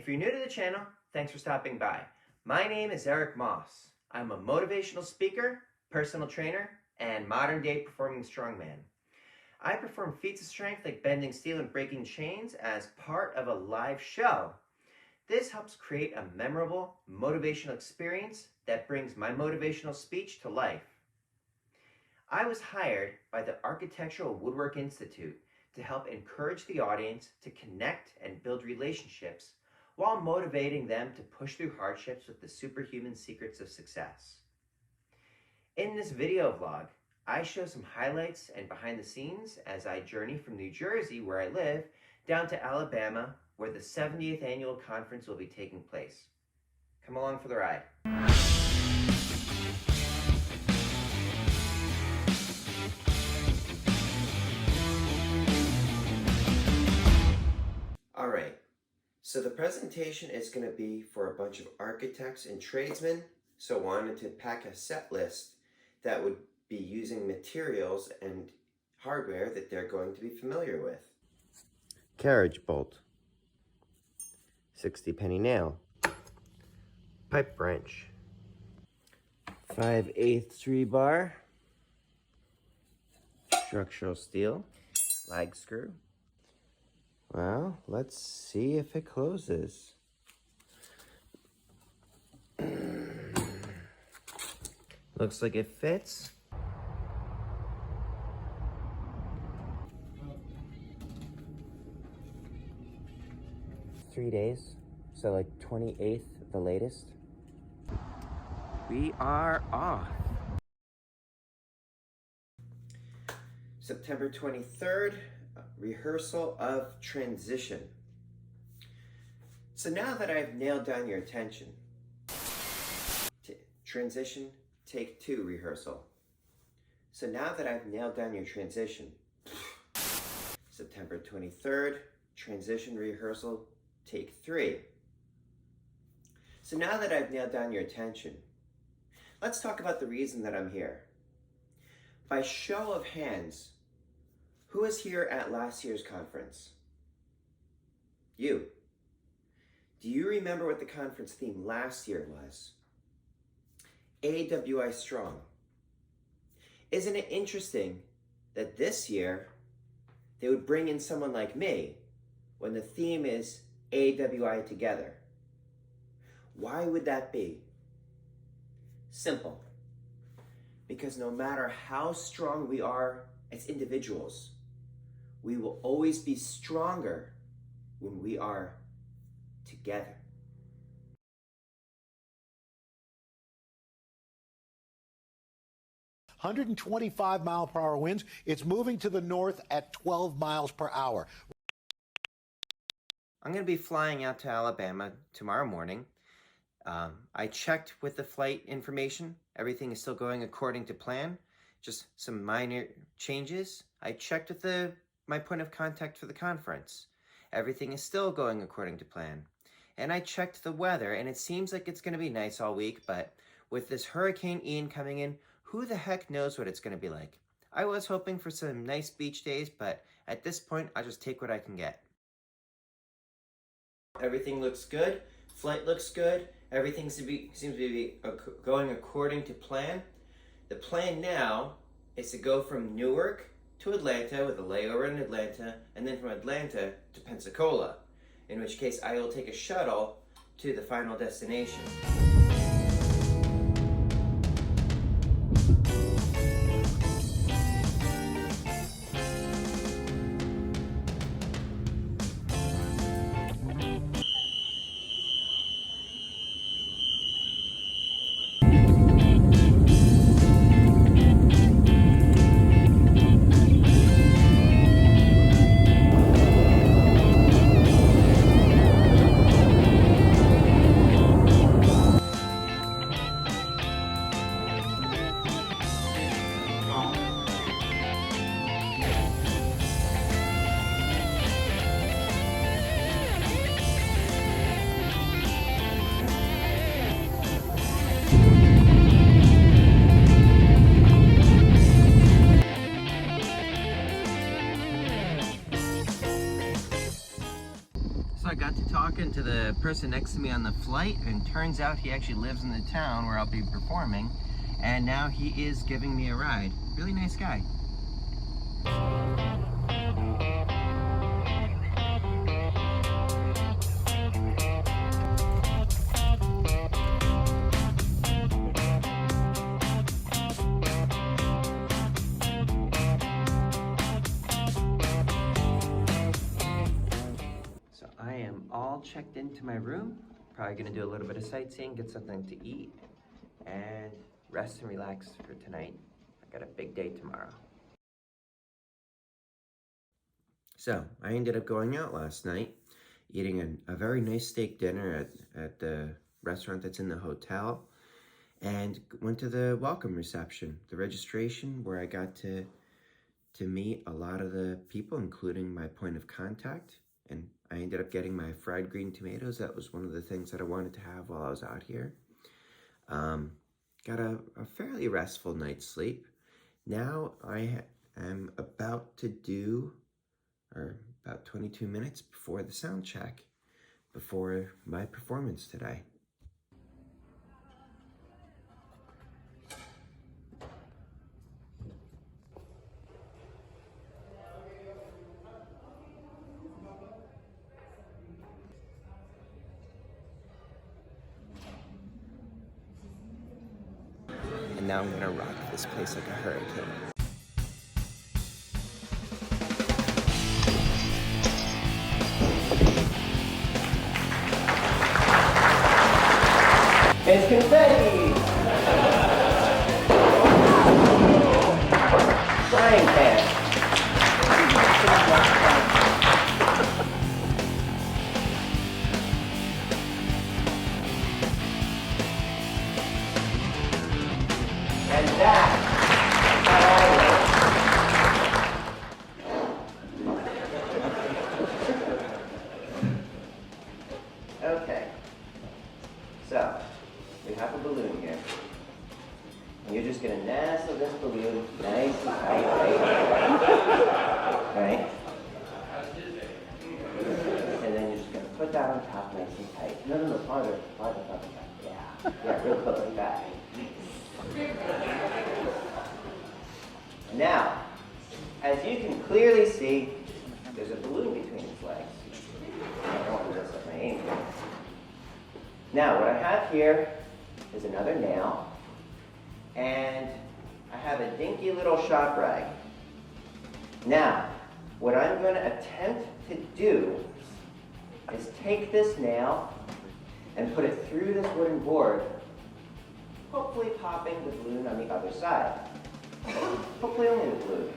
If you're new to the channel, thanks for stopping by. My name is Eric Moss. I'm a motivational speaker, personal trainer, and modern-day performing strongman. I perform feats of strength like bending steel and breaking chains as part of a live show. This helps create a memorable, motivational experience that brings my motivational speech to life. I was hired by the Architectural Woodwork Institute to help encourage the audience to connect and build relationships while motivating them to push through hardships with the superhuman secrets of success. In this video vlog, I show some highlights and behind the scenes as I journey from New Jersey, where I live, down to Alabama, where the 70th annual conference will be taking place. Come along for the ride. All right. So the presentation is going to be for a bunch of architects and tradesmen, so I wanted to pack a set list that would be using materials and hardware that they're going to be familiar with. Carriage bolt, 60-penny nail, pipe wrench, 5/8 rebar, structural steel, lag screw. Well, let's see if it closes. Looks like it fits. Days, so like 28th, the latest. We are off. September 23rd, rehearsal of transition. So now that I've nailed down your attention, transition, take 2 rehearsal. So now that I've nailed down your transition, September 23rd, transition rehearsal, take 3. So now that I've nailed down your attention, let's talk about the reason that I'm here. By show of hands, who was here at last year's conference? You. Do you remember what the conference theme last year was? AWI Strong. Isn't it interesting that this year they would bring in someone like me when the theme is AWI Together? Why would that be? Simple. Because no matter how strong we are as individuals, we will always be stronger when we are together. "125-mile-per-hour winds. It's moving to the north at 12 miles per hour. I'm going to be flying out to Alabama tomorrow morning. I checked with the flight information. Everything is still going according to plan. Just some minor changes. I checked with my point of contact for the conference. Everything is still going according to plan. And I checked the weather, and it seems like it's going to be nice all week, but with this Hurricane Ian coming in, who the heck knows what it's going to be like? I was hoping for some nice beach days, but at this point, I'll just take what I can get. Everything looks good. Flight looks good. Everything seems to be going according to plan. The plan now is to go from Newark to Atlanta with a layover in Atlanta, and then from Atlanta to Pensacola, in which case I will take a shuttle to the final destination. to the person next to me on the flight, and turns out he actually lives in the town where I'll be performing, and now he is giving me a ride. Really nice guy. So I am all checked into my room. Probably gonna do a little bit of sightseeing, get something to eat, and rest and relax for tonight. I got a big day tomorrow. So I ended up going out last night, eating a very nice steak dinner at the restaurant that's in the hotel, and went to the welcome reception, the registration, where I got to meet a lot of the people, including my point of contact. And I ended up getting my fried green tomatoes. That was one of the things that I wanted to have while I was out here. Got a fairly restful night's sleep. Now I am about to do, or about 22 minutes before the sound check, before my performance today. And now I'm gonna rock this place like a hurricane. It's confetti! Frying pan. And that's not all of it. Okay. So, we have a balloon here. And you're just going to nestle this balloon nice and tight, right? And then you're just going to put that on top nice and tight. No, farther, farther. Yeah, real close like that. Now, as you can clearly see, there's a balloon between its legs. I don't want to mess up my aim here. Now, what I have here is another nail, and I have a dinky little shop rag. Now, what I'm going to attempt to do is take this nail and put it through this wooden board, hopefully popping the balloon on the other side. Hopefully only the balloon.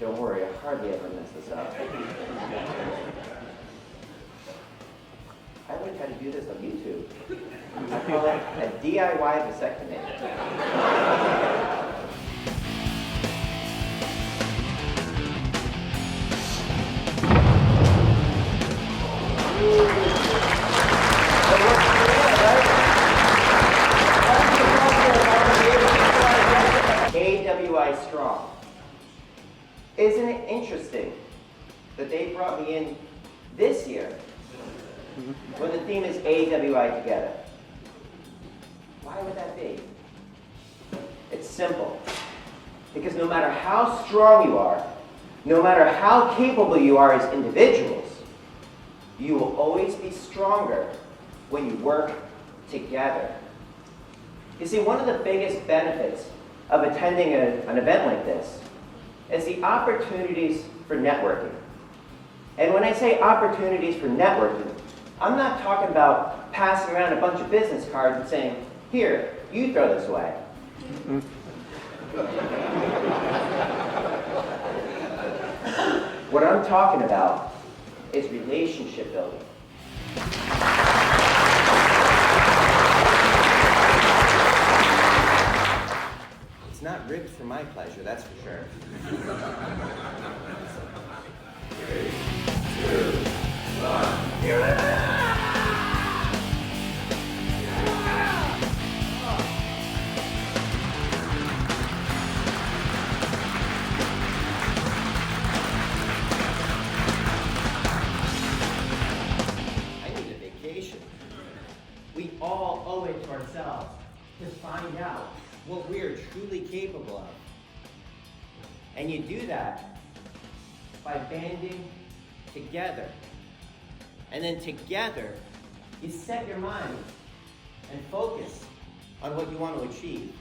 Don't worry, I hardly ever mess this up. I learned how to do this on YouTube. I call it a DIY vasectomy. AWI Strong. Isn't it interesting that they brought me in this year when the theme is AWI Together? Why would that be? It's simple. Because no matter how strong you are, no matter how capable you are as individuals, you will always be stronger when you work together. You see, one of the biggest benefits of attending an event like this is the opportunities for networking. And when I say opportunities for networking, I'm not talking about passing around a bunch of business cards and saying, here, you throw this away. What I'm talking about is relationship building. It's not ribbed for my pleasure, that's for sure. 3, 2, 1, here it is! And you do that by banding together. And then together, you set your mind and focus on what you want to achieve.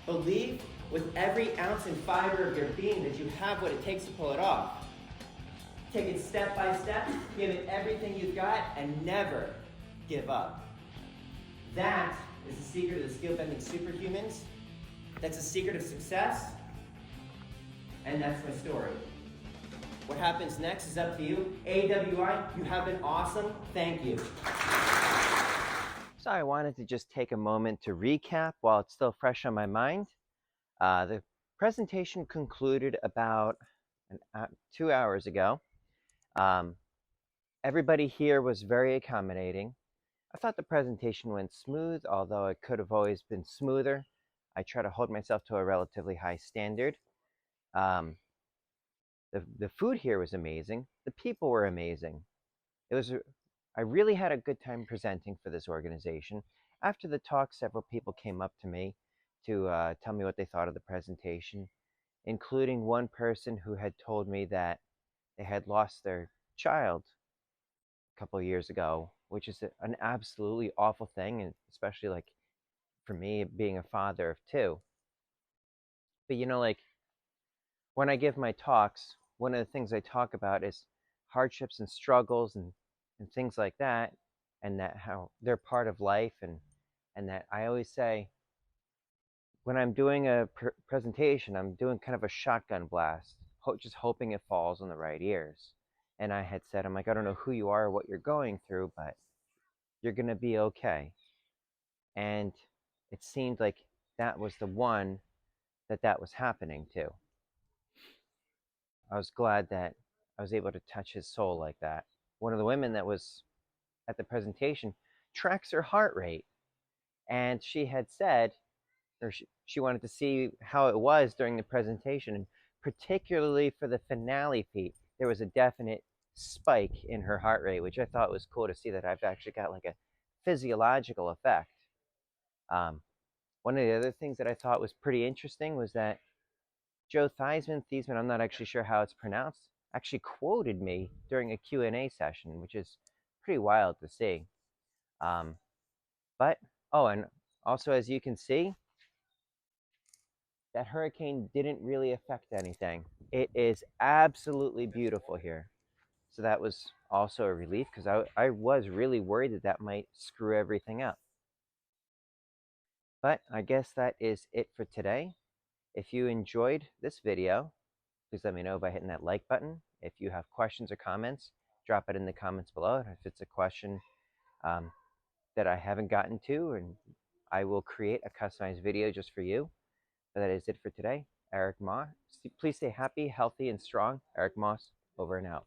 Believe with every ounce and fiber of your being that you have what it takes to pull it off. Take it step by step, give it everything you've got, and never give up. That is the secret of the skill-bending superhumans. That's the secret of success. And that's my story. What happens next is up to you. AWI, you have been awesome. Thank you. So I wanted to just take a moment to recap while it's still fresh on my mind. The presentation concluded about 2 hours ago. Everybody here was very accommodating. I thought the presentation went smooth, although it could have always been smoother. I try to hold myself to a relatively high standard. The food here was amazing. The people were amazing. I really had a good time presenting for this organization. After the talk, several people came up to me to tell me what they thought of the presentation, including one person who had told me that they had lost their child a couple of years ago, which is an absolutely awful thing, and especially like for me being a father of two. But like when I give my talks, one of the things I talk about is hardships and struggles and things like that, and that how they're part of life, and that I always say when I'm doing a presentation, I'm doing kind of a shotgun blast, just hoping it falls on the right ears. And I had said, I'm like, I don't know who you are or what you're going through, but you're going to be okay. And it seemed like that was the one that was happening to. I was glad that I was able to touch his soul like that. One of the women that was at the presentation tracks her heart rate. And she had said, or she wanted to see how it was during the presentation. And particularly for the finale feat, there was a definite spike in her heart rate, which I thought was cool to see that I've actually got like a physiological effect. One of the other things that I thought was pretty interesting was that Joe Theismann, I'm not actually sure how it's pronounced, actually quoted me during a Q&A session, which is pretty wild to see. And also, as you can see, that hurricane didn't really affect anything. It is absolutely beautiful here. So that was also a relief because I was really worried that might screw everything up. But I guess that is it for today. If you enjoyed this video, please let me know by hitting that like button. If you have questions or comments, drop it in the comments below. If it's a question that I haven't gotten to, and I will create a customized video just for you. But that is it for today. Eric Moss. Please stay happy, healthy, and strong. Eric Moss, over and out.